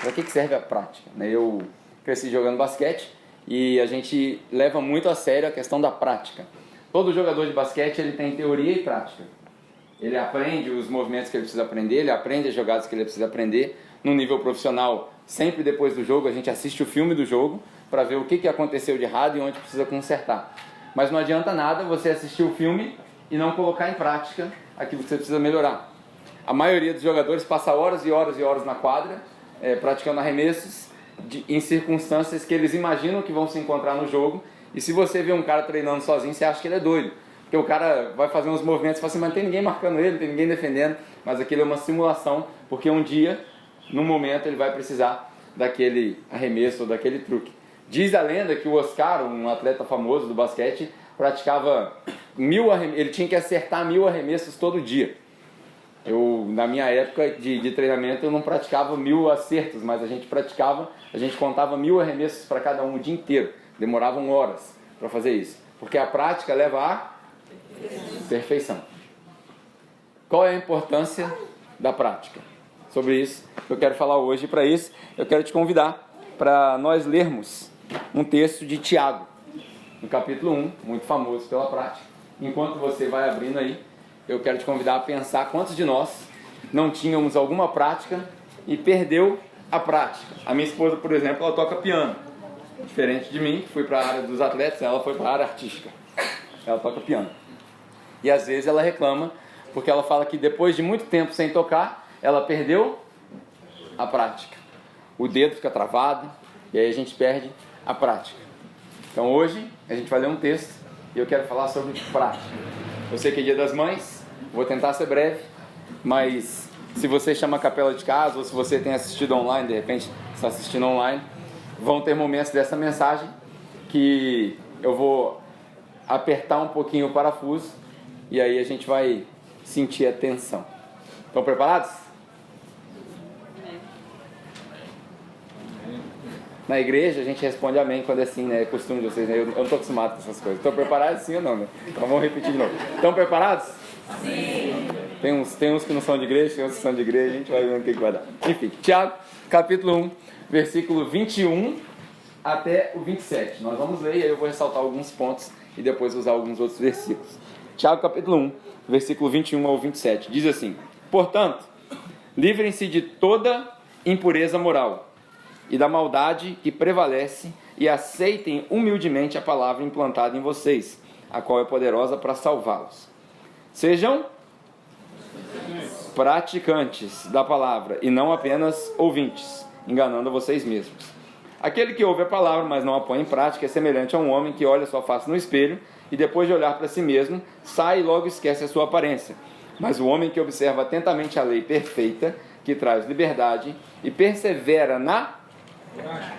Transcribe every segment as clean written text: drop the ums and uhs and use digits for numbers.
para que serve a prática? Eu cresci jogando basquete e a gente leva muito a sério a questão da prática. Todo jogador de basquete ele tem teoria e prática. Ele aprende os movimentos que ele precisa aprender, ele aprende as jogadas que ele precisa aprender. No nível profissional, sempre depois do jogo, a gente assiste o filme do jogo para ver o que aconteceu de errado e onde precisa consertar. Mas não adianta nada você assistir o filme e não colocar em prática aquilo que você precisa melhorar. A maioria dos jogadores passa horas e horas e horas na quadra, praticando arremessos em circunstâncias que eles imaginam que vão se encontrar no jogo. E se você vê um cara treinando sozinho, você acha que ele é doido. Porque o cara vai fazer uns movimentos e fala assim, mas não tem ninguém marcando ele, não tem ninguém defendendo. Mas aquilo é uma simulação, porque um dia, num momento, ele vai precisar daquele arremesso ou daquele truque. Diz a lenda que o Oscar, um atleta famoso do basquete, praticava ele tinha que acertar 1000 arremessos todo dia. Na minha época de treinamento, eu não praticava 1000 acertos, mas a gente contava 1000 arremessos para cada um o dia inteiro. Demoravam horas para fazer isso, porque a prática leva à perfeição. Qual é a importância da prática? Sobre isso eu quero falar hoje. Para isso, eu quero te convidar para nós lermos um texto de Tiago, no capítulo 1, muito famoso pela prática. Enquanto você vai abrindo aí, eu quero te convidar a pensar quantos de nós não tínhamos alguma prática e perdeu a prática. A minha esposa, por exemplo, ela toca piano. Diferente de mim, que fui para a área dos atletas, ela foi para a área artística. Ela toca piano. E às vezes ela reclama, porque ela fala que depois de muito tempo sem tocar, ela perdeu a prática. O dedo fica travado e aí a gente perde a prática. Então hoje a gente vai ler um texto e eu quero falar sobre prática. Eu sei que é Dia das Mães, vou tentar ser breve, mas se você chama a capela de casa ou se você tem assistido online, de repente está assistindo online, vão ter momentos dessa mensagem que eu vou apertar um pouquinho o parafuso e aí a gente vai sentir a tensão. Estão preparados? Na igreja a gente responde amém quando é assim, né? É costume de vocês, né? Eu não estou acostumado com essas coisas. Estão preparados sim ou não, né? Então vamos repetir de novo. Estão preparados? Sim. Tem uns que não são de igreja, tem uns que são de igreja, a gente vai ver o que vai dar. Enfim, Tiago, capítulo 1, versículo 21 até o 27. Nós vamos ler e aí eu vou ressaltar alguns pontos e depois usar alguns outros versículos. Tiago, capítulo 1, versículo 21 ao 27. Diz assim: portanto, livrem-se de toda impureza moral e da maldade que prevalece e aceitem humildemente a palavra implantada em vocês, a qual é poderosa para salvá-los. Sejam praticantes da palavra e não apenas ouvintes, enganando a vocês mesmos. Aquele que ouve a palavra, mas não a põe em prática, é semelhante a um homem que olha sua face no espelho e depois de olhar para si mesmo, sai e logo esquece a sua aparência. Mas o homem que observa atentamente a lei perfeita, que traz liberdade, e persevera na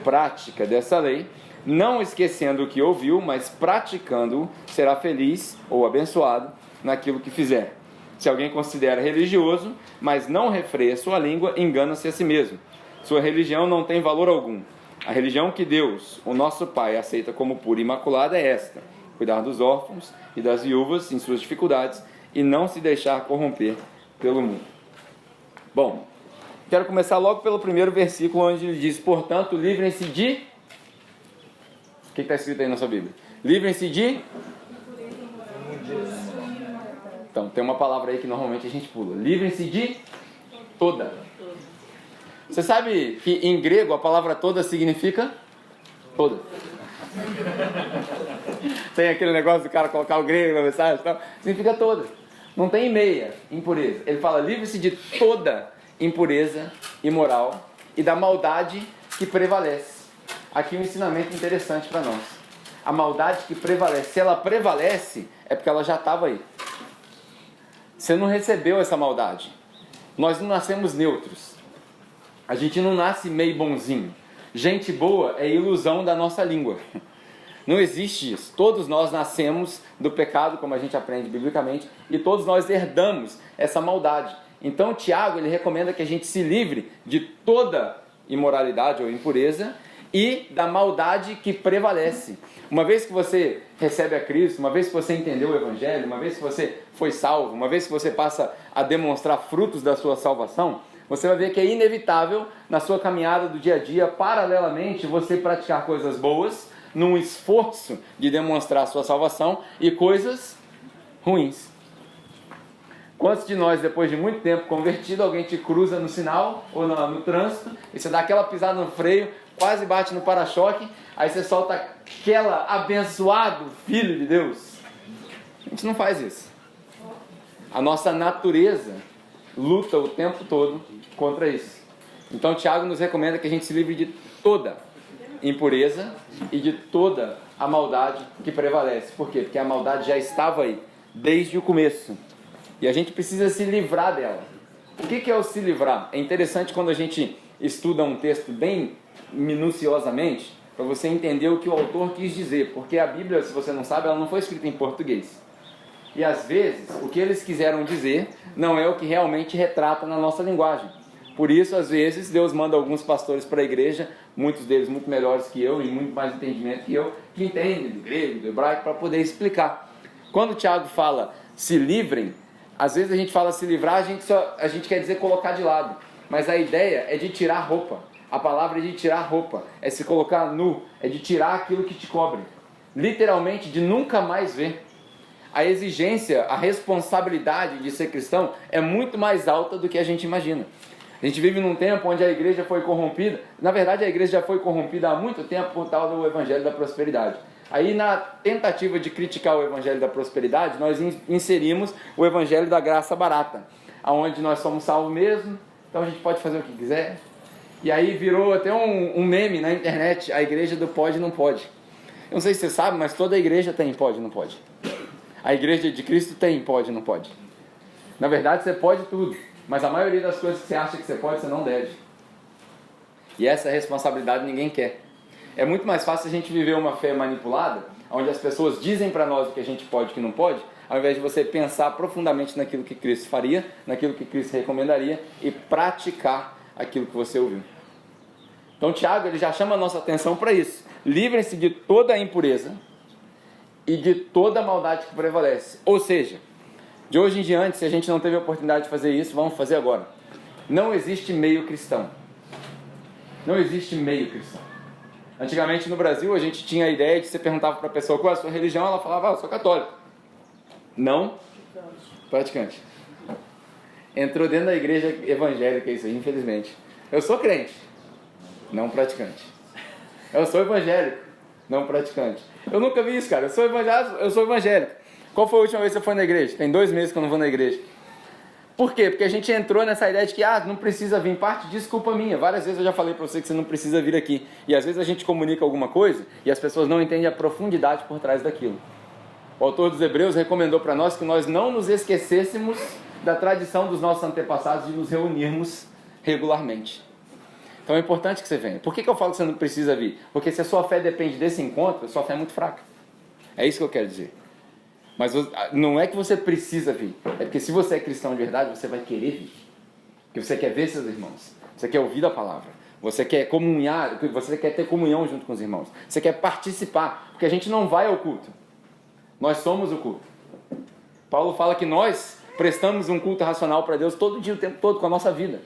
prática dessa lei, não esquecendo o que ouviu, mas praticando-o, será feliz ou abençoado naquilo que fizer. Se alguém considera religioso, mas não refreia sua língua, engana-se a si mesmo. Sua religião não tem valor algum. A religião que Deus, o nosso Pai, aceita como pura e imaculada é esta: cuidar dos órfãos e das viúvas em suas dificuldades e não se deixar corromper pelo mundo. Bom, quero começar logo pelo primeiro versículo, onde ele diz: portanto, livrem-se de... O que está escrito aí na sua Bíblia? Livrem-se de... Então, tem uma palavra aí que normalmente a gente pula. Livrem-se de toda. Você sabe que em grego a palavra toda significa toda. Tem aquele negócio do cara colocar o grego na mensagem e tal. Significa toda. Não tem meia impureza. Ele fala: livre-se de toda impureza imoral e da maldade que prevalece. Aqui um ensinamento interessante para nós. A maldade que prevalece, se ela prevalece, é porque ela já estava aí. Você não recebeu essa maldade. Nós não nascemos neutros. A gente não nasce meio bonzinho. Gente boa é ilusão da nossa língua. Não existe isso. Todos nós nascemos do pecado, como a gente aprende biblicamente, e todos nós herdamos essa maldade. Então Tiago, ele recomenda que a gente se livre de toda imoralidade ou impureza e da maldade que prevalece. Uma vez que você recebe a Cristo, uma vez que você entendeu o Evangelho, uma vez que você foi salvo, uma vez que você passa a demonstrar frutos da sua salvação, você vai ver que é inevitável na sua caminhada do dia a dia, paralelamente, você praticar coisas boas, num esforço de demonstrar a sua salvação, e coisas ruins. Quantos de nós, depois de muito tempo convertido, alguém te cruza no sinal ou no trânsito, e você dá aquela pisada no freio, quase bate no para-choque, aí você solta aquela abençoado Filho de Deus? A gente não faz isso. A nossa natureza luta o tempo todo contra isso. Então Tiago nos recomenda que a gente se livre de toda impureza e de toda a maldade que prevalece. Por quê? Porque a maldade já estava aí desde o começo. E a gente precisa se livrar dela. O que é o se livrar? É interessante quando a gente estuda um texto bem minuciosamente, para você entender o que o autor quis dizer. Porque a Bíblia, se você não sabe, ela não foi escrita em português. E às vezes, o que eles quiseram dizer não é o que realmente retrata na nossa linguagem. Por isso, às vezes, Deus manda alguns pastores para a igreja, muitos deles muito melhores que eu e muito mais entendimento que eu, que entendem do grego, do hebraico, para poder explicar. Quando o Tiago fala se livrem, às vezes a gente fala se livrar, a gente quer dizer colocar de lado. Mas a ideia é de tirar roupa. A palavra é de tirar roupa, é se colocar nu, é de tirar aquilo que te cobre. Literalmente, de nunca mais ver. A exigência, a responsabilidade de ser cristão é muito mais alta do que a gente imagina. A gente vive num tempo onde a igreja foi corrompida. Na verdade, a igreja já foi corrompida há muito tempo por tal do evangelho da prosperidade. Aí, na tentativa de criticar o evangelho da prosperidade, nós inserimos o evangelho da graça barata, onde nós somos salvos mesmo, então a gente pode fazer o que quiser. E aí virou até um meme na internet, a igreja do pode e não pode. Eu não sei se você sabe, mas toda igreja tem pode e não pode. A igreja de Cristo tem pode e não pode. Na verdade, você pode tudo, mas a maioria das coisas que você acha que você pode, você não deve. E essa responsabilidade ninguém quer. É muito mais fácil a gente viver uma fé manipulada, onde as pessoas dizem para nós o que a gente pode e o que não pode, ao invés de você pensar profundamente naquilo que Cristo faria, naquilo que Cristo recomendaria e praticar aquilo que você ouviu. Então Tiago, ele já chama a nossa atenção para isso. Livrem-se de toda a impureza e de toda a maldade que prevalece. Ou seja, de hoje em diante, se a gente não teve a oportunidade de fazer isso, vamos fazer agora. Não existe meio cristão. Não existe meio cristão. Antigamente no Brasil, a gente tinha a ideia de você perguntava para a pessoa qual é a sua religião, ela falava, eu sou católico. Não praticante. Entrou dentro da igreja evangélica isso aí, infelizmente. Eu sou crente, não praticante. Eu sou evangélico, não praticante. Eu nunca vi isso, cara. Eu sou evangélico. Qual foi a última vez que você foi na igreja? Tem 2 meses que eu não vou na igreja. Por quê? Porque a gente entrou nessa ideia de que não precisa vir. Parte desculpa minha. Várias vezes eu já falei para você que você não precisa vir aqui. E às vezes a gente comunica alguma coisa e as pessoas não entendem a profundidade por trás daquilo. O autor dos Hebreus recomendou para nós que nós não nos esquecêssemos da tradição dos nossos antepassados de nos reunirmos regularmente. Então é importante que você venha. Por que eu falo que você não precisa vir? Porque se a sua fé depende desse encontro, a sua fé é muito fraca. É isso que eu quero dizer. Mas não é que você precisa vir. É porque se você é cristão de verdade, você vai querer vir. Porque você quer ver seus irmãos. Você quer ouvir a palavra. Você quer comunhar, você quer ter comunhão junto com os irmãos. Você quer participar. Porque a gente não vai ao culto. Nós somos o culto. Paulo fala que nós prestamos um culto racional para Deus todo dia, o tempo todo, com a nossa vida.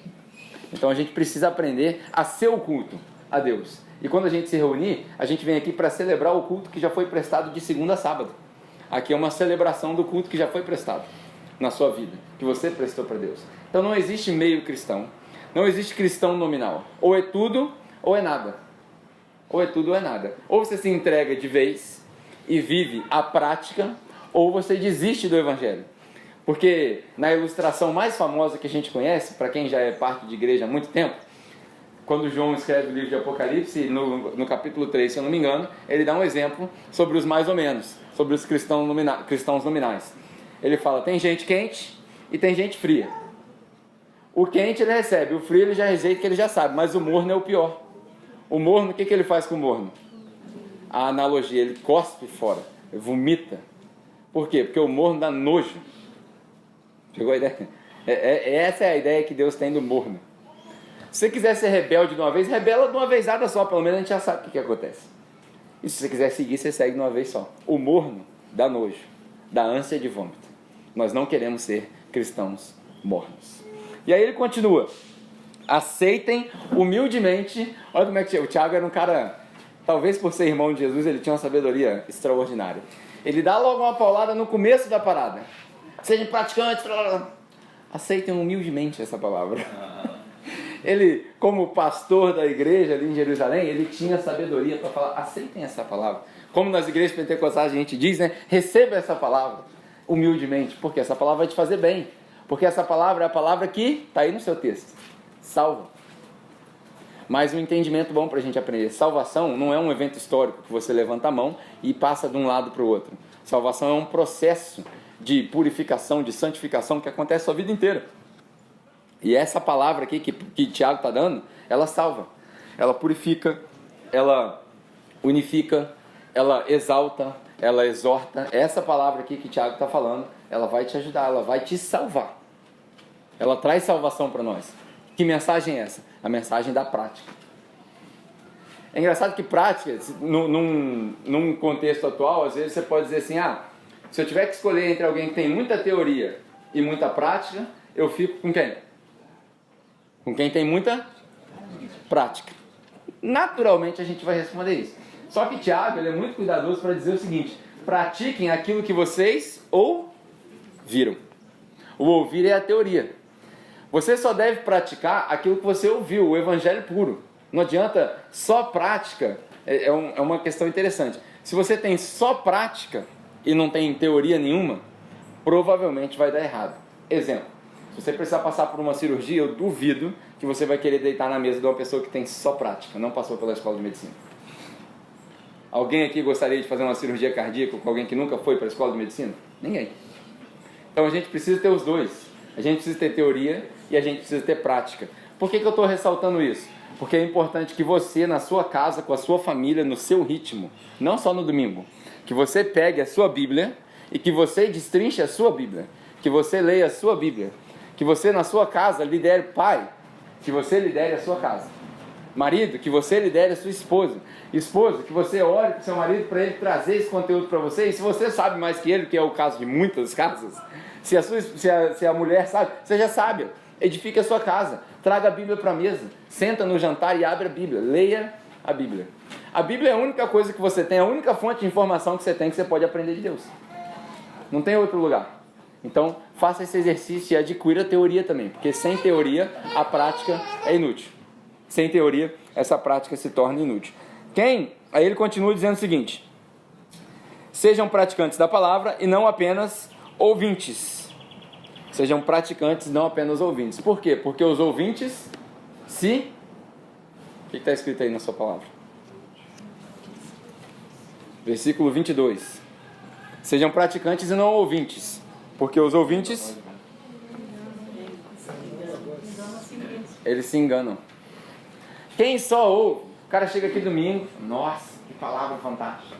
Então a gente precisa aprender a ser o culto a Deus. E quando a gente se reunir, a gente vem aqui para celebrar o culto que já foi prestado de segunda a sábado. Aqui é uma celebração do culto que já foi prestado na sua vida, que você prestou para Deus. Então não existe meio cristão, não existe cristão nominal. Ou é tudo, ou é nada. Ou é tudo, ou é nada. Ou você se entrega de vez e vive a prática, ou você desiste do evangelho. Porque na ilustração mais famosa que a gente conhece, para quem já é parte de igreja há muito tempo, quando João escreve o livro de Apocalipse, no capítulo 3, se eu não me engano, ele dá um exemplo sobre os mais ou menos, sobre os cristãos nominais. Ele fala, tem gente quente e tem gente fria. O quente ele recebe, o frio ele já rejeita, que ele já sabe, mas o morno é o pior. O morno, o que ele faz com o morno? A analogia, ele cospe fora, ele vomita. Por quê? Porque o morno dá nojo. Pegou a ideia? Essa é a ideia que Deus tem do morno. Se você quiser ser rebelde de uma vez, rebela de uma vezada só, pelo menos a gente já sabe o que acontece. E se você quiser seguir, você segue de uma vez só. O morno dá nojo, dá ânsia de vômito. Nós não queremos ser cristãos mornos. E aí ele continua. aceitem humildemente. Olha como é que o Tiago era um cara, talvez por ser irmão de Jesus, ele tinha uma sabedoria extraordinária. Ele dá logo uma paulada no começo da parada. Sejam praticantes, aceitem humildemente essa palavra. Ele, como pastor da igreja ali em Jerusalém, ele tinha sabedoria para falar, aceitem essa palavra. Como nas igrejas pentecostais a gente diz, né? Receba essa palavra humildemente, porque essa palavra vai te fazer bem. Porque essa palavra é a palavra que está aí no seu texto. Salva. Mas um entendimento bom para a gente aprender. Salvação não é um evento histórico que você levanta a mão e passa de um lado para o outro. Salvação é um processo de purificação, de santificação que acontece a sua vida inteira. E essa palavra aqui que Tiago está dando, ela salva. Ela purifica, ela unifica, ela exalta, ela exorta. Essa palavra aqui que Tiago está falando, ela vai te ajudar, ela vai te salvar. Ela traz salvação para nós. Que mensagem é essa? A mensagem da prática. É engraçado que prática, num contexto atual, às vezes você pode dizer assim, se eu tiver que escolher entre alguém que tem muita teoria e muita prática, eu fico com quem? Com quem tem muita prática. Naturalmente a gente vai responder isso. Só que Tiago, ele é muito cuidadoso para dizer o seguinte, pratiquem aquilo que vocês ouviram. O ouvir é a teoria. Você só deve praticar aquilo que você ouviu, o evangelho puro. Não adianta só prática, é uma questão interessante. Se você tem só prática e não tem teoria nenhuma, provavelmente vai dar errado. Exemplo, se você precisar passar por uma cirurgia, eu duvido que você vai querer deitar na mesa de uma pessoa que tem só prática, não passou pela escola de medicina. Alguém aqui gostaria de fazer uma cirurgia cardíaca com alguém que nunca foi para a escola de medicina? Ninguém. Então a gente precisa ter os dois. A gente precisa ter teoria e a gente precisa ter prática. Por que eu estou ressaltando isso? Porque é importante que você, na sua casa, com a sua família, no seu ritmo, não só no domingo, que você pegue a sua Bíblia e que você destrinche a sua Bíblia, que você leia a sua Bíblia, que você na sua casa lidere, pai, que você lidere a sua casa. Marido, que você lidere a sua esposa. Esposa, que você ore para o seu marido para ele trazer esse conteúdo para você. E se você sabe mais que ele, que é o caso de muitas casas, se a mulher sabe, seja sábia. Edifique a sua casa. Traga a Bíblia para a mesa. Senta no jantar e abre a Bíblia. Leia a Bíblia. A Bíblia é a única coisa que você tem, a única fonte de informação que você pode aprender de Deus. Não tem outro lugar. Então, faça esse exercício e adquira a teoria também. Porque sem teoria, a prática é inútil. Sem teoria, essa prática se torna inútil. Aí ele continua dizendo o seguinte: sejam praticantes da palavra e não apenas ouvintes. Sejam praticantes, não apenas ouvintes. Por quê? Porque os ouvintes O que está escrito aí na sua palavra? Versículo 22. Sejam praticantes e não ouvintes. Porque os ouvintes, eles se enganam. Quem só ouve, o cara chega aqui domingo, nossa, que palavra fantástica.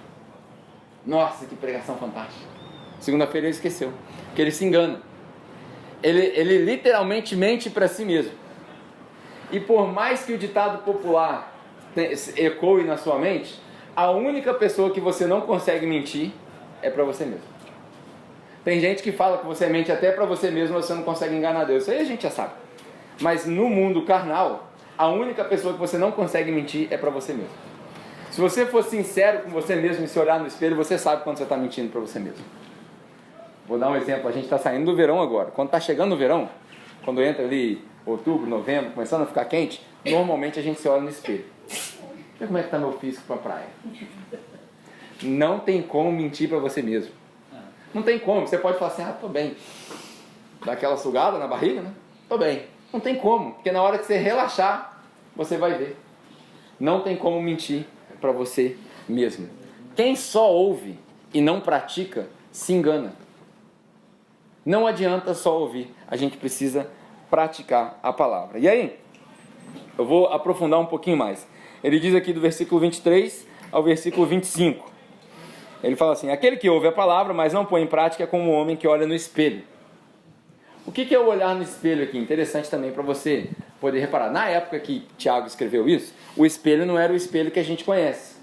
Nossa, que pregação fantástica. Segunda-feira ele esqueceu, porque ele se engana. Ele literalmente mente para si mesmo. E por mais que o ditado popular ecoe na sua mente, a única pessoa que você não consegue mentir é para você mesmo. Tem gente que fala que você mente até para você mesmo, você não consegue enganar Deus. Isso aí a gente já sabe. Mas no mundo carnal, a única pessoa que você não consegue mentir é para você mesmo. Se você for sincero com você mesmo e se olhar no espelho, você sabe quando você está mentindo para você mesmo. Vou dar um exemplo. A gente está saindo do verão agora. Quando está chegando no verão, quando entra ali outubro, novembro, começando a ficar quente, normalmente a gente se olha no espelho. Vê como é que está meu físico para a praia. Não tem como mentir para você mesmo. Não tem como. Você pode falar assim, tô bem. Dá aquela sugada na barriga, né? Tô bem. Não tem como, porque na hora que você relaxar, você vai ver. Não tem como mentir para você mesmo. Quem só ouve e não pratica, se engana. Não adianta só ouvir, a gente precisa praticar a palavra. E aí, eu vou aprofundar um pouquinho mais. Ele diz aqui do versículo 23 ao versículo 25. Ele fala assim: aquele que ouve a palavra, mas não põe em prática, é como um homem que olha no espelho. O que é o olhar no espelho aqui? Interessante também para você poder reparar. Na época que Tiago escreveu isso, o espelho não era o espelho que a gente conhece.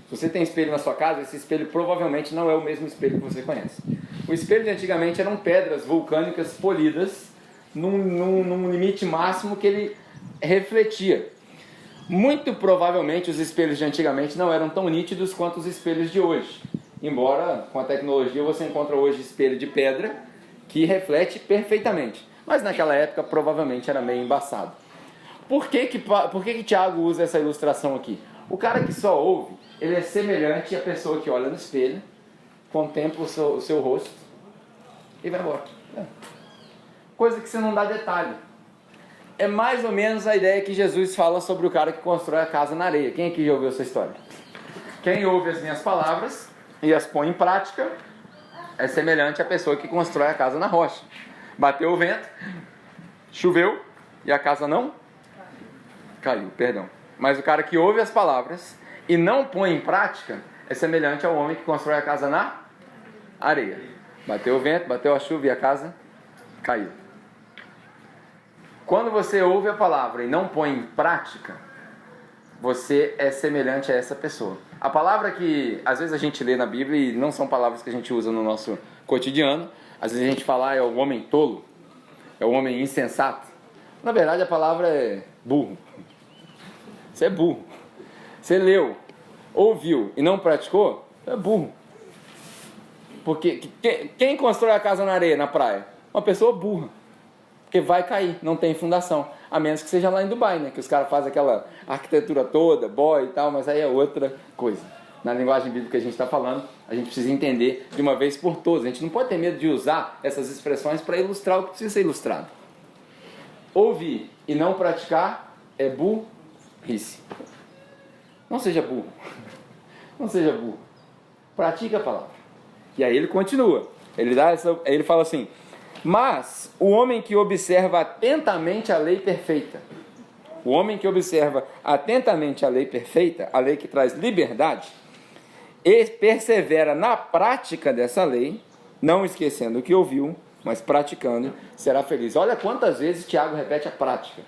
Se você tem espelho na sua casa, esse espelho provavelmente não é o mesmo espelho que você conhece. O espelho de antigamente eram pedras vulcânicas polidas num limite máximo que ele refletia. Muito provavelmente os espelhos de antigamente não eram tão nítidos quanto os espelhos de hoje. Embora com a tecnologia você encontra hoje espelho de pedra que reflete perfeitamente. Mas naquela época provavelmente era meio embaçado. Por que Tiago usa essa ilustração aqui? O cara que só ouve, ele é semelhante à pessoa que olha no espelho, contempla o seu rosto e vai embora. Coisa que você não dá detalhe. É mais ou menos a ideia que Jesus fala sobre o cara que constrói a casa na areia. Quem aqui já ouviu essa história? Quem ouve as minhas palavras e as põe em prática é semelhante à pessoa que constrói a casa na rocha. Bateu o vento, choveu e a casa não caiu, perdão. Mas o cara que ouve as palavras e não põe em prática é semelhante ao homem que constrói a casa na areia. Bateu o vento, bateu a chuva e a casa caiu. Quando você ouve a palavra e não põe em prática, você é semelhante a essa pessoa. A palavra que às vezes a gente lê na Bíblia e não são palavras que a gente usa no nosso cotidiano, às vezes a gente fala é o homem tolo, é o homem insensato. Na verdade a palavra é burro. Você é burro. Você leu, ouviu e não praticou, é burro. Porque quem constrói a casa na areia, na praia? Uma pessoa burra. Porque vai cair, não tem fundação. A menos que seja lá em Dubai, né? Que os caras fazem aquela arquitetura toda, boy e tal, mas aí é outra coisa. Na linguagem bíblica que a gente está falando, a gente precisa entender de uma vez por todas. A gente não pode ter medo de usar essas expressões para ilustrar o que precisa ser ilustrado. Ouvir e não praticar é burrice. Não seja burro. Não seja burro. Pratique a palavra. E aí ele continua. Ele fala assim: mas o homem que observa atentamente a lei perfeita, o homem que observa atentamente a lei perfeita, a lei que traz liberdade, e persevera na prática dessa lei, não esquecendo o que ouviu, mas praticando, será feliz. Olha quantas vezes Tiago repete a prática.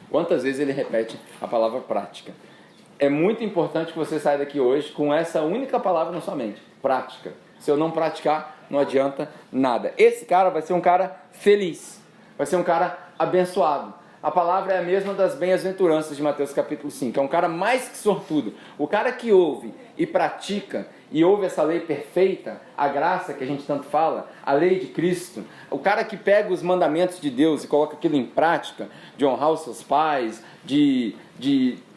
Quantas vezes ele repete a palavra prática. É muito importante que você saia daqui hoje com essa única palavra na sua mente: prática. Se eu não praticar, não adianta nada. Esse cara vai ser um cara feliz, vai ser um cara abençoado. A palavra é a mesma das bem-aventuranças de Mateus capítulo 5. É um cara mais que sortudo. O cara que ouve e pratica, e ouve essa lei perfeita, a graça que a gente tanto fala, a lei de Cristo. O cara que pega os mandamentos de Deus e coloca aquilo em prática, de honrar os seus pais, de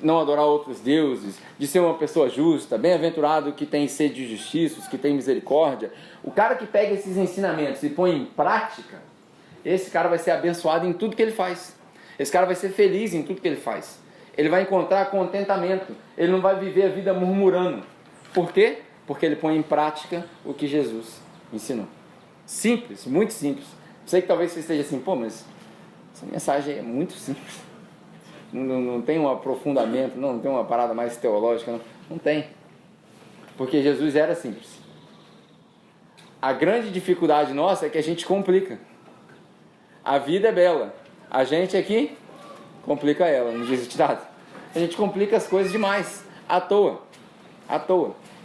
não adorar outros deuses, de ser uma pessoa justa, bem-aventurado que tem sede de justiça, que tem misericórdia. O cara que pega esses ensinamentos e põe em prática, esse cara vai ser abençoado em tudo que ele faz. Esse cara vai ser feliz em tudo que ele faz. Ele vai encontrar contentamento. Ele não vai viver a vida murmurando. Por quê? Porque ele põe em prática o que Jesus ensinou. Simples, muito simples. Sei que talvez você esteja assim: pô, mas essa mensagem é muito simples. Não tem um aprofundamento, não tem uma parada mais teológica. Não tem. Porque Jesus era simples. A grande dificuldade nossa é que a gente complica. A vida é bela. A gente aqui complica ela, não diz o ditado. A gente complica as coisas demais, à toa.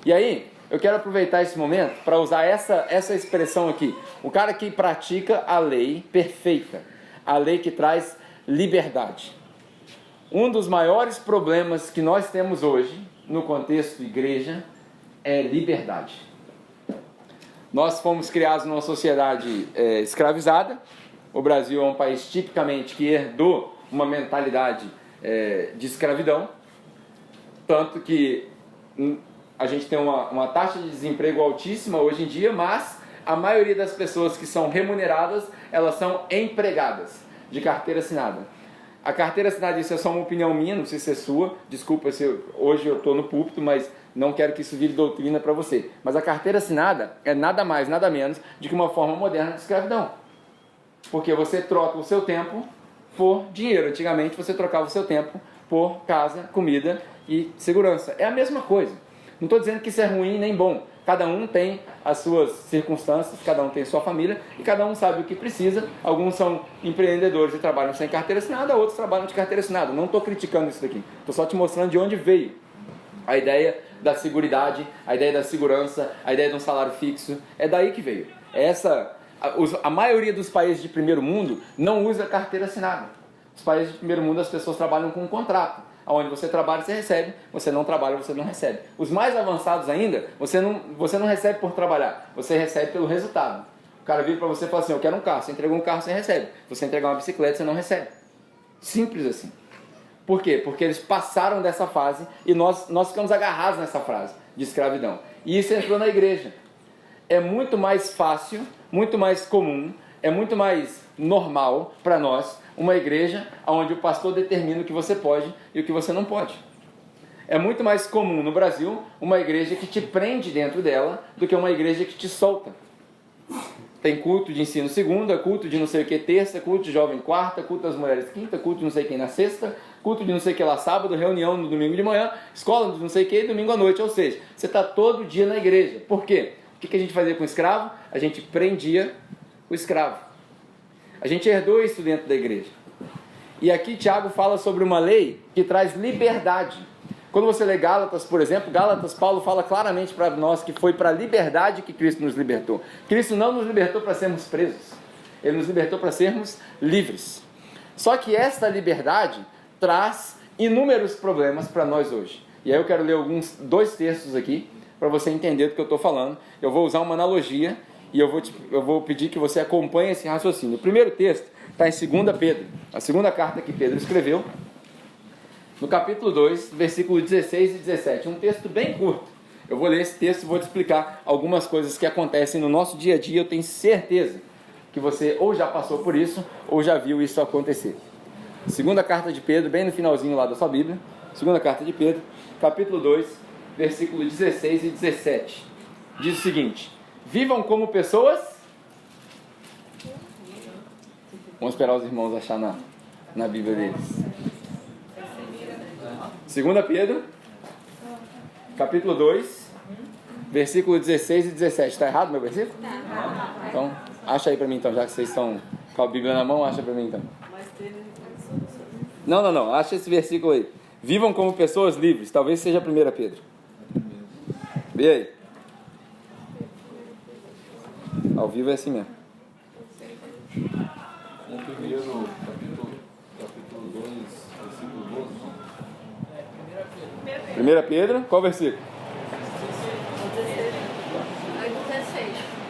E aí, eu quero aproveitar esse momento para usar essa expressão aqui. O cara que pratica a lei perfeita, a lei que traz liberdade. Um dos maiores problemas que nós temos hoje, no contexto igreja, é liberdade. Nós fomos criados numa sociedade escravizada. O Brasil é um país tipicamente que herdou uma mentalidade de escravidão, tanto que a gente tem uma taxa de desemprego altíssima hoje em dia, mas a maioria das pessoas que são remuneradas, elas são empregadas, de carteira assinada. A carteira assinada, isso é só uma opinião minha, não sei se é sua, desculpa se hoje eu estou no púlpito, mas não quero que isso vire doutrina para você. Mas a carteira assinada é nada mais, nada menos do que uma forma moderna de escravidão. Porque você troca o seu tempo por dinheiro. Antigamente você trocava o seu tempo por casa, comida e segurança. É a mesma coisa. Não estou dizendo que isso é ruim nem bom. Cada um tem as suas circunstâncias, cada um tem a sua família e cada um sabe o que precisa. Alguns são empreendedores e trabalham sem carteira assinada, outros trabalham de carteira assinada. Não estou criticando isso daqui. Estou só te mostrando de onde veio a ideia da seguridade, a ideia da segurança, a ideia de um salário fixo. É daí que veio. A maioria dos países de primeiro mundo não usa carteira assinada. Os países de primeiro mundo, as pessoas trabalham com um contrato. Onde você trabalha, você recebe. Você não trabalha, você não recebe. Os mais avançados ainda, você não recebe por trabalhar. Você recebe pelo resultado. O cara vira para você e fala assim, eu quero um carro. Você entregou um carro, você recebe. Se você entregar uma bicicleta, você não recebe. Simples assim. Por quê? Porque eles passaram dessa fase e nós ficamos agarrados nessa fase de escravidão. E isso entrou na igreja. É muito mais fácil, muito mais comum, é muito mais normal para nós uma igreja onde o pastor determina o que você pode e o que você não pode. É muito mais comum no Brasil uma igreja que te prende dentro dela do que uma igreja que te solta. Tem culto de ensino segunda, culto de não sei o que terça, culto de jovem quarta, culto das mulheres quinta, culto de não sei quem na sexta, culto de não sei o que lá sábado, reunião no domingo de manhã, escola de não sei o que domingo à noite. Ou seja, você está todo dia na igreja. Por quê? O que a gente fazia com o escravo? A gente prendia o escravo. A gente herdou isso dentro da igreja. E aqui Tiago fala sobre uma lei que traz liberdade. Quando você lê Gálatas, por exemplo, Gálatas, Paulo fala claramente para nós que foi para a liberdade que Cristo nos libertou. Cristo não nos libertou para sermos presos. Ele nos libertou para sermos livres. Só que esta liberdade traz inúmeros problemas para nós hoje. E aí eu quero ler dois textos aqui, para você entender do que eu estou falando. Eu vou usar uma analogia e eu vou pedir que você acompanhe esse raciocínio. O primeiro texto está em 2 Pedro, a segunda carta que Pedro escreveu, no capítulo 2, versículo 16 e 17. Um texto bem curto. Eu vou ler esse texto e vou te explicar algumas coisas que acontecem no nosso dia a dia. Eu tenho certeza que você ou já passou por isso, ou já viu isso acontecer. Segunda carta de Pedro, bem no finalzinho lá da sua Bíblia. Segunda carta de Pedro, capítulo 2, versículo 16 e 17. Diz o seguinte: vivam como pessoas... Vamos esperar os irmãos achar na Bíblia deles. 2 Pedro, capítulo 2, versículo 16 e 17. Está errado meu versículo? Então, acha aí para mim então, já que vocês estão com a Bíblia na mão, acha para mim então. Não, acha esse versículo aí. Vivam como pessoas livres, talvez seja 1 Pedro. Vê aí. Ao vivo é assim mesmo. Capítulo 2, versículo 12. 1 Pedro, qual versículo?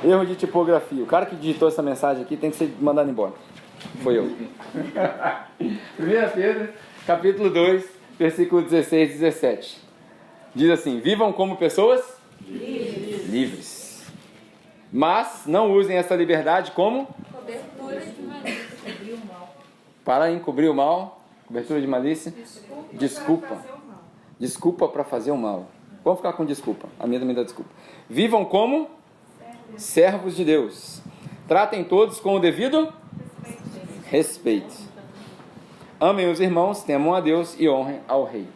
Erro de tipografia. O cara que digitou essa mensagem aqui tem que ser mandado embora. Foi eu. 1 Pedro, capítulo 2, versículo 16 e 17. Diz assim: vivam como pessoas livres. Mas não usem essa liberdade como Cobertura de malícia. para encobrir o mal. Cobertura de malícia. Desculpa para fazer o mal. Vamos ficar com desculpa. A minha também dá desculpa. Vivam como servos de Deus. Tratem todos com o devido respeito. Amem os irmãos, temam a Deus e honrem ao rei.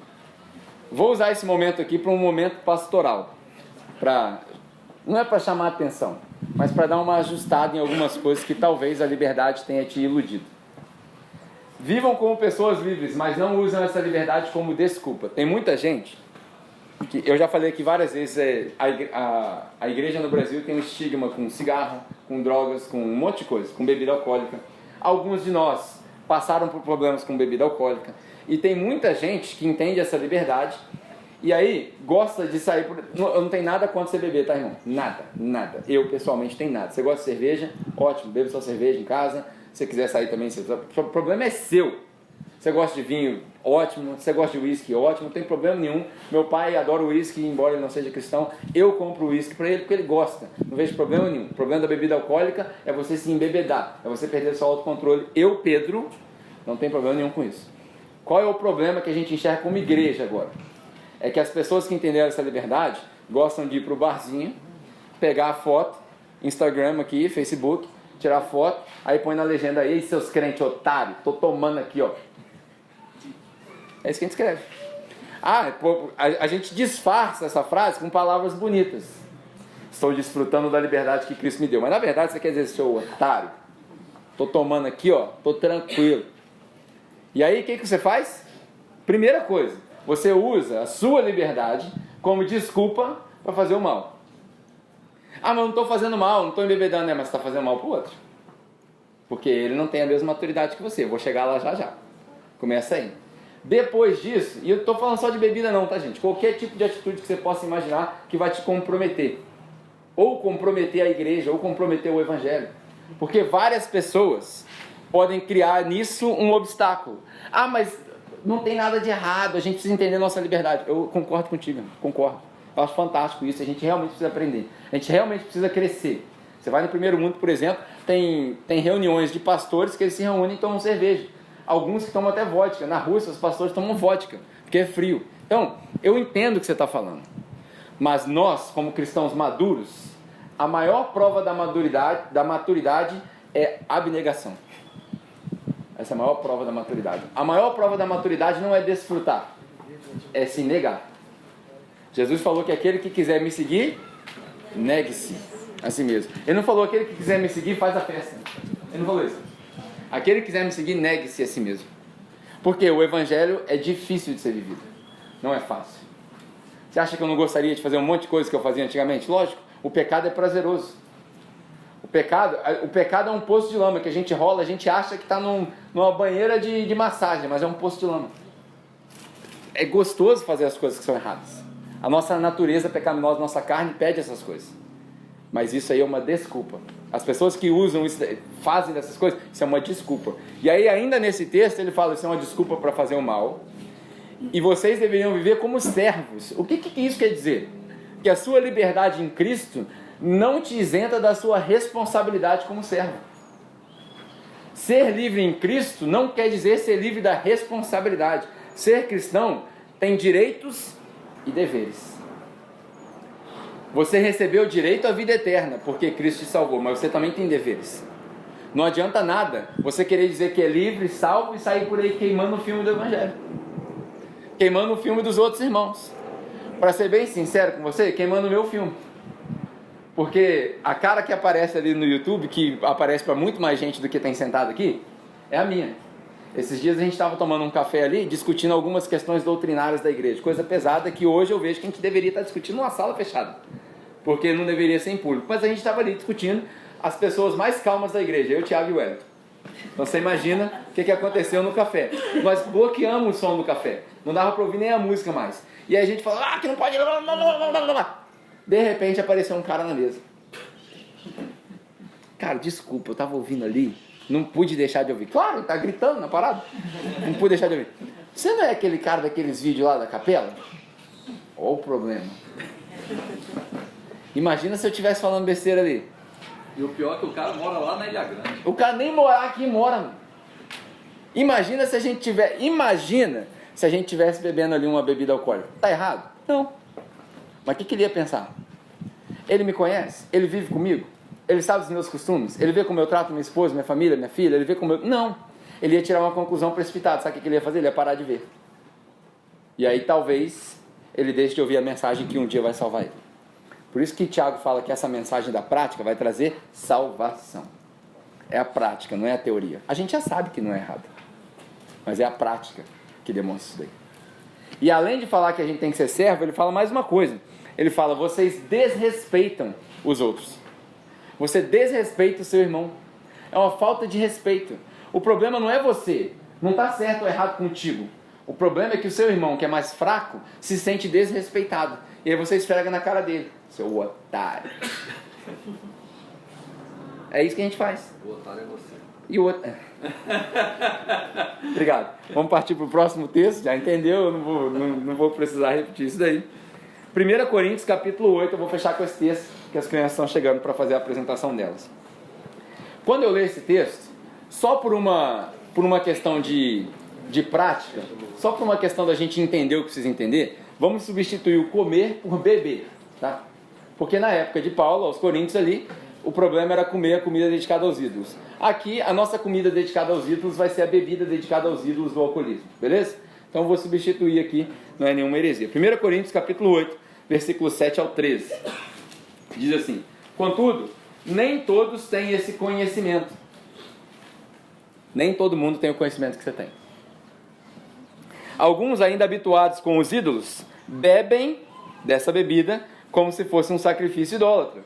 Vou usar esse momento aqui para um momento pastoral. Não é para chamar a atenção, mas para dar uma ajustada em algumas coisas que talvez a liberdade tenha te iludido. Vivam como pessoas livres, mas não usam essa liberdade como desculpa. Tem muita gente, que eu já falei aqui várias vezes, a igreja no Brasil tem um estigma com cigarro, com drogas, com um monte de coisa, com bebida alcoólica. Alguns de nós passaram por problemas com bebida alcoólica. E tem muita gente que entende essa liberdade e aí gosta de sair por... Eu não tenho nada contra você beber, tá, irmão? Nada. Eu, pessoalmente, tenho nada. Você gosta de cerveja? Ótimo, bebe sua cerveja em casa. Se você quiser sair também, o problema é seu. Você gosta de vinho? Ótimo. Você gosta de uísque? Ótimo. Não tem problema nenhum. Meu pai adora uísque, embora ele não seja cristão. Eu compro uísque para ele porque ele gosta. Não vejo problema nenhum. O problema da bebida alcoólica é você se embebedar. É você perder seu autocontrole. Eu, Pedro, não tem problema nenhum com isso. Qual é o problema que a gente enxerga como igreja agora? É que as pessoas que entenderam essa liberdade gostam de ir para o barzinho, pegar a foto, Instagram aqui, Facebook, tirar foto, aí põe na legenda aí, seus crentes otários, tô tomando aqui, ó. É isso que a gente escreve. A gente disfarça essa frase com palavras bonitas. Estou desfrutando da liberdade que Cristo me deu. Mas na verdade você quer dizer, seu otário, tô tomando aqui, ó, tô tranquilo. E aí o que você faz? Primeira coisa, você usa a sua liberdade como desculpa para fazer o mal. Mas eu não estou fazendo mal, não estou embebedando, né? Mas você está fazendo mal para o outro. Porque ele não tem a mesma maturidade que você. Eu vou chegar lá já. Começa aí. Depois disso, e eu estou falando só de bebida não, tá gente? Qualquer tipo de atitude que você possa imaginar que vai te comprometer. Ou comprometer a igreja, ou comprometer o evangelho. Porque várias pessoas podem criar nisso um obstáculo. Ah, mas não tem nada de errado, a gente precisa entender a nossa liberdade. Eu concordo contigo, concordo. Eu acho fantástico isso, a gente realmente precisa aprender. A gente realmente precisa crescer. Você vai no primeiro mundo, por exemplo, tem reuniões de pastores que eles se reúnem e tomam cerveja. Alguns que tomam até vodka. Na Rússia, os pastores tomam vodka, porque é frio. Então, eu entendo o que você está falando. Mas nós, como cristãos maduros, a maior prova da maturidade é abnegação. Essa é a maior prova da maturidade. A maior prova da maturidade não é desfrutar, é se negar. Jesus falou que aquele que quiser me seguir, negue-se a si mesmo. Ele não falou aquele que quiser me seguir, faz a festa. Ele não falou isso. Aquele que quiser me seguir, negue-se a si mesmo. Porque o evangelho é difícil de ser vivido. Não é fácil. Você acha que eu não gostaria de fazer um monte de coisa que eu fazia antigamente? Lógico, o pecado é prazeroso. O pecado é um poço de lama que a gente rola, a gente acha que está numa banheira de massagem, mas é um poço de lama. É gostoso fazer as coisas que são erradas. A nossa natureza pecaminosa, nossa carne pede essas coisas. Mas isso aí é uma desculpa. As pessoas que usam isso, fazem dessas coisas, isso é uma desculpa. E aí ainda nesse texto ele fala, isso é uma desculpa para fazer o mal. E vocês deveriam viver como servos. O que isso quer dizer? Que a sua liberdade em Cristo não te isenta da sua responsabilidade como servo. Ser livre em Cristo não quer dizer ser livre da responsabilidade. Ser cristão tem direitos e deveres. Você recebeu o direito à vida eterna, porque Cristo te salvou, mas você também tem deveres. Não adianta nada você querer dizer que é livre, salvo e sair por aí queimando o filme do Evangelho. Queimando o filme dos outros irmãos. Para ser bem sincero com você, queimando o meu filme. Porque a cara que aparece ali no YouTube, que aparece para muito mais gente do que tem sentado aqui, é a minha. Esses dias a gente estava tomando um café ali, discutindo algumas questões doutrinárias da igreja. Coisa pesada que hoje eu vejo que a gente deveria estar discutindo numa sala fechada. Porque não deveria ser em público. Mas a gente estava ali discutindo as pessoas mais calmas da igreja, eu, Thiago e o Wellington. Então você imagina o que aconteceu no café. Nós bloqueamos o som do café. Não dava para ouvir nem a música mais. E aí a gente falou, que não pode... De repente apareceu um cara na mesa. Cara, desculpa, eu estava ouvindo ali, não pude deixar de ouvir. Claro, tá gritando na parada. Não pude deixar de ouvir. Você não é aquele cara daqueles vídeos lá da capela? Olha o problema. Imagina se eu estivesse falando besteira ali. E o pior é que o cara mora lá na Ilha Grande. O cara nem morar aqui mora. Imagina se a gente tivesse bebendo ali uma bebida alcoólica. Tá errado? Não. Mas o que ele ia pensar? Ele me conhece? Ele vive comigo? Ele sabe os meus costumes? Ele vê como eu trato minha esposa, minha família, minha filha? Ele vê como eu... Não. Ele ia tirar uma conclusão precipitada. Sabe o que ele ia fazer? Ele ia parar de ver. E aí talvez ele deixe de ouvir a mensagem que um dia vai salvar ele. Por isso que Tiago fala que essa mensagem da prática vai trazer salvação. É a prática, não é a teoria. A gente já sabe que não é errado. Mas é a prática que demonstra isso daí. E além de falar que a gente tem que ser servo, ele fala mais uma coisa. Ele fala, vocês desrespeitam os outros. Você desrespeita o seu irmão. É uma falta de respeito. O problema não é você. Não está certo ou errado contigo. O problema é que o seu irmão, que é mais fraco, se sente desrespeitado. E aí você esfrega na cara dele. Seu otário. É isso que a gente faz. O otário é você. E o outro... Obrigado. Vamos partir para o próximo texto. Já entendeu? Eu não vou precisar repetir isso daí. 1 Coríntios capítulo 8. Eu vou fechar com esse texto, que as crianças estão chegando para fazer a apresentação delas. Quando eu leio esse texto, só por uma questão de prática, só por uma questão da gente entender o que precisa entender, vamos substituir o comer por beber, tá? Porque na época de Paulo, aos Coríntios ali, o problema era comer a comida dedicada aos ídolos. Aqui, a nossa comida dedicada aos ídolos vai ser a bebida dedicada aos ídolos do alcoolismo, beleza? Então eu vou substituir aqui, não é nenhuma heresia. 1 Coríntios capítulo 8, versículo 7 ao 13. Diz assim, contudo, nem todos têm esse conhecimento. Nem todo mundo tem o conhecimento que você tem. Alguns ainda habituados com os ídolos, bebem dessa bebida como se fosse um sacrifício idólatra.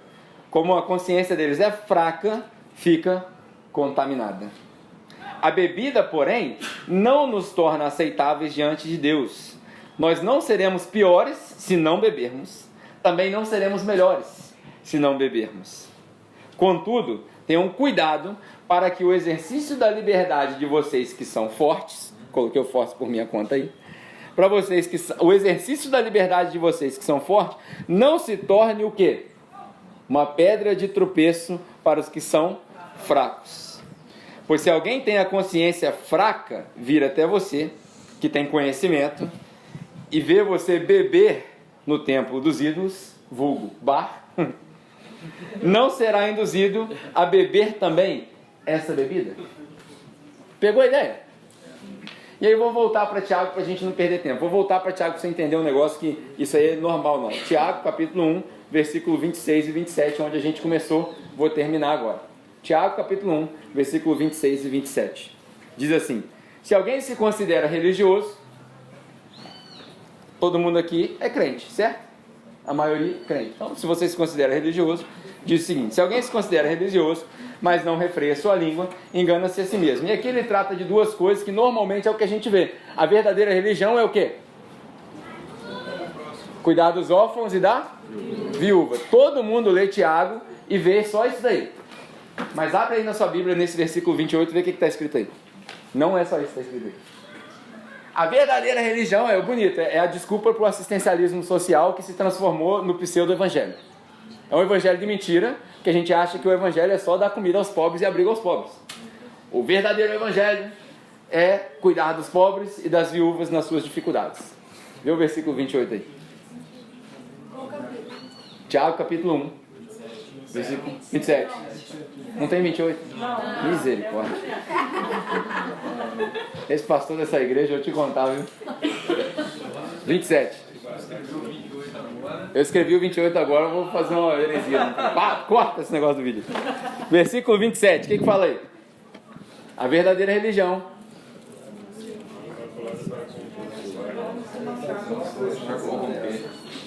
Como a consciência deles é fraca, fica contaminada. A bebida, porém, não nos torna aceitáveis diante de Deus. Nós não seremos piores se não bebermos. Também não seremos melhores se não bebermos. Contudo, tenham cuidado para que o exercício da liberdade de vocês que são fortes, coloquei o forte por minha conta aí, para vocês que o exercício da liberdade de vocês que são fortes não se torne o quê? Uma pedra de tropeço para os que são fracos. Pois se alguém tem a consciência fraca, vir até você, que tem conhecimento, e ver você beber no templo dos ídolos, vulgo bar, não será induzido a beber também essa bebida? Pegou a ideia? E aí eu vou voltar para Tiago para a gente não perder tempo. Vou voltar para Tiago para você entender um negócio que isso aí é normal não. Tiago, capítulo 1, versículo 26 e 27, onde a gente começou, vou terminar agora. Tiago, capítulo 1, versículo 26 e 27. Diz assim: se alguém se considera religioso, todo mundo aqui é crente, certo? A maioria é crente. Então, se você se considera religioso, diz o seguinte: se alguém se considera religioso, mas não refreia sua língua, engana-se a si mesmo. E aqui ele trata de duas coisas que normalmente é o que a gente vê. A verdadeira religião é o quê? Cuidar dos órfãos e da viúva. Todo mundo lê Tiago e vê só isso daí. Mas abre aí na sua Bíblia, nesse versículo 28, e vê o que está escrito aí. Não é só isso que está escrito aí. A verdadeira religião é o bonito, é a desculpa para o assistencialismo social que se transformou no pseudo-evangelho. É um evangelho de mentira, que a gente acha que o evangelho é só dar comida aos pobres e abrigo aos pobres. O verdadeiro evangelho é cuidar dos pobres e das viúvas nas suas dificuldades. Vê o versículo 28 aí. Tiago, capítulo 1, versículo 27. Não tem 28? Não. Misericórdia. Esse pastor dessa igreja, eu te contar, viu? 27. Eu escrevi o 28 agora, eu vou fazer uma heresia. Corta esse negócio do vídeo. Versículo 27, o que fala aí? A verdadeira religião.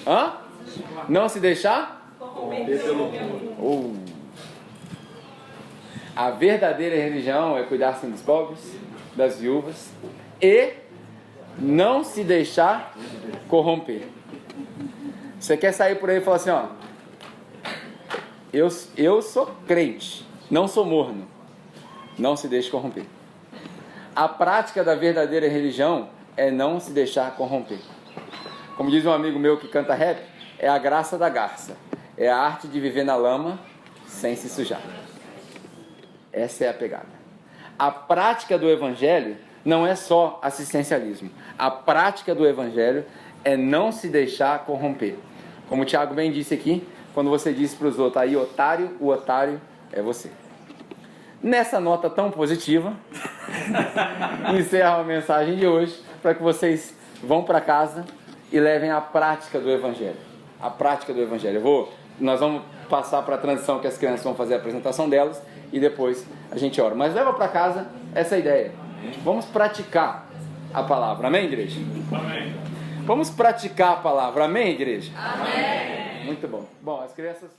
Hã? Não se deixar? A verdadeira religião é cuidar sim dos pobres, das viúvas e não se deixar corromper. Você quer sair por aí e falar assim, ó, eu sou crente, não sou morno. Não se deixe corromper. A prática da verdadeira religião é não se deixar corromper. Como diz um amigo meu que canta rap, é a graça da garça. É a arte de viver na lama sem se sujar. Essa é a pegada. A prática do evangelho não é só assistencialismo. A prática do evangelho é não se deixar corromper. Como o Tiago bem disse aqui, quando você disse para os outros aí, otário, o otário é você. Nessa nota tão positiva, encerro a mensagem de hoje para que vocês vão para casa e levem a prática do evangelho. A prática do evangelho. Nós vamos passar para a transição que as crianças vão fazer a apresentação delas e depois a gente ora. Mas leva para casa essa ideia. Vamos praticar a palavra. Amém, igreja? Amém. Vamos praticar a palavra. Amém, igreja? Amém. Muito bom. Bom, as crianças...